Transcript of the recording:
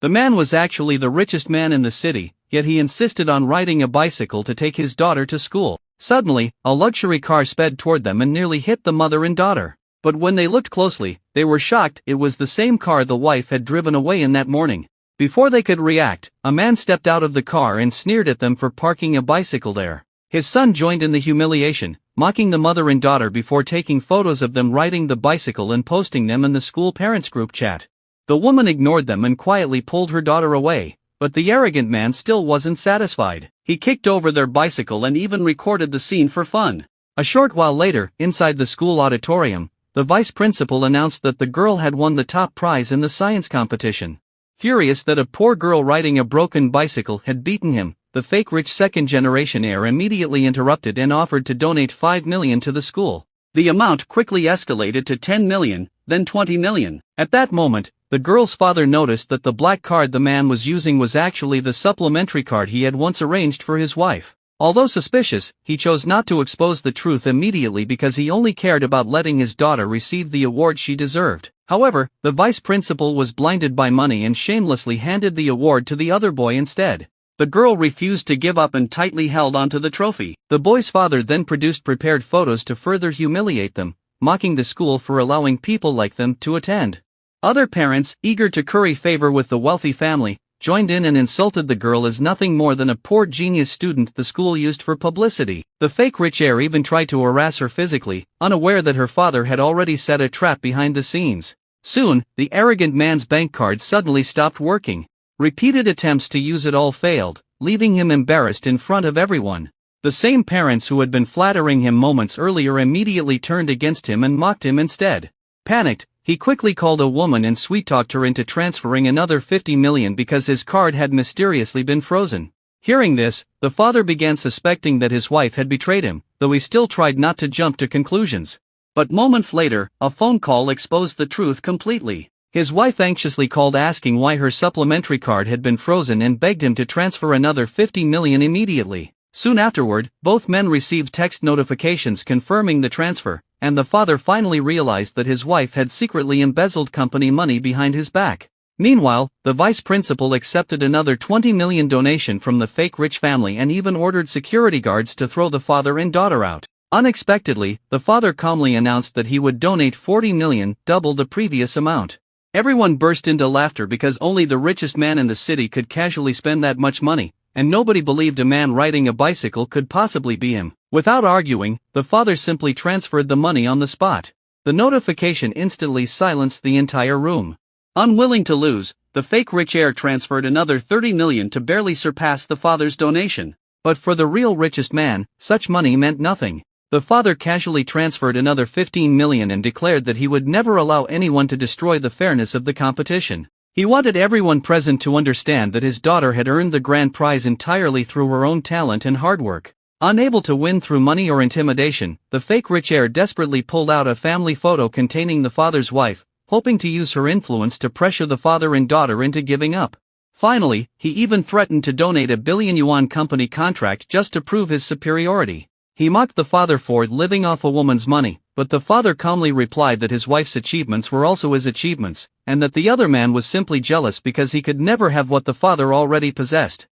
The man was actually the richest man in the city, yet he insisted on riding a bicycle to take his daughter to school. Suddenly, a luxury car sped toward them and nearly hit the mother and daughter. But when they looked closely, they were shocked. It was the same car the wife had driven away in that morning. Before they could react, a man stepped out of the car and sneered at them for parking a bicycle there. His son joined in the humiliation, mocking the mother and daughter before taking photos of them riding the bicycle and posting them in the school parents group chat. The woman ignored them and quietly pulled her daughter away, but the arrogant man still wasn't satisfied. He kicked over their bicycle and even recorded the scene for fun. A short while later, inside the school auditorium, the vice principal announced that the girl had won the top prize in the science competition. Furious that a poor girl riding a broken bicycle had beaten him, the fake rich second-generation heir immediately interrupted and offered to donate $5 million to the school. The amount quickly escalated to $10 million, then $20 million. At that moment, the girl's father noticed that the black card the man was using was actually the supplementary card he had once arranged for his wife. Although suspicious, he chose not to expose the truth immediately because he only cared about letting his daughter receive the award she deserved. However, the vice principal was blinded by money and shamelessly handed the award to the other boy instead. The girl refused to give up and tightly held onto the trophy. The boy's father then produced prepared photos to further humiliate them, mocking the school for allowing people like them to attend. Other parents, eager to curry favor with the wealthy family, joined in and insulted the girl as nothing more than a poor genius student the school used for publicity. The fake rich heir even tried to harass her physically, unaware that her father had already set a trap behind the scenes. Soon, the arrogant man's bank card suddenly stopped working. Repeated attempts to use it all failed, leaving him embarrassed in front of everyone. The same parents who had been flattering him moments earlier immediately turned against him and mocked him instead. Panicked, he quickly called a woman and sweet-talked her into transferring another $50 million because his card had mysteriously been frozen. Hearing this, the father began suspecting that his wife had betrayed him, though he still tried not to jump to conclusions. But moments later, a phone call exposed the truth completely. His wife anxiously called asking why her supplementary card had been frozen and begged him to transfer another $50 million immediately. Soon afterward, both men received text notifications confirming the transfer, and the father finally realized that his wife had secretly embezzled company money behind his back. Meanwhile, the vice principal accepted another $20 million donation from the fake rich family and even ordered security guards to throw the father and daughter out. Unexpectedly, the father calmly announced that he would donate $40 million, double the previous amount. Everyone burst into laughter because only the richest man in the city could casually spend that much money, and nobody believed a man riding a bicycle could possibly be him. Without arguing, the father simply transferred the money on the spot. The notification instantly silenced the entire room. Unwilling to lose, the fake rich heir transferred another $30 million to barely surpass the father's donation. But for the real richest man, such money meant nothing. The father casually transferred another $15 million and declared that he would never allow anyone to destroy the fairness of the competition. He wanted everyone present to understand that his daughter had earned the grand prize entirely through her own talent and hard work. Unable to win through money or intimidation, the fake rich heir desperately pulled out a family photo containing the father's wife, hoping to use her influence to pressure the father and daughter into giving up. Finally, he even threatened to donate a billion-yuan company contract just to prove his superiority. He mocked the father for living off a woman's money, but the father calmly replied that his wife's achievements were also his achievements, and that the other man was simply jealous because he could never have what the father already possessed.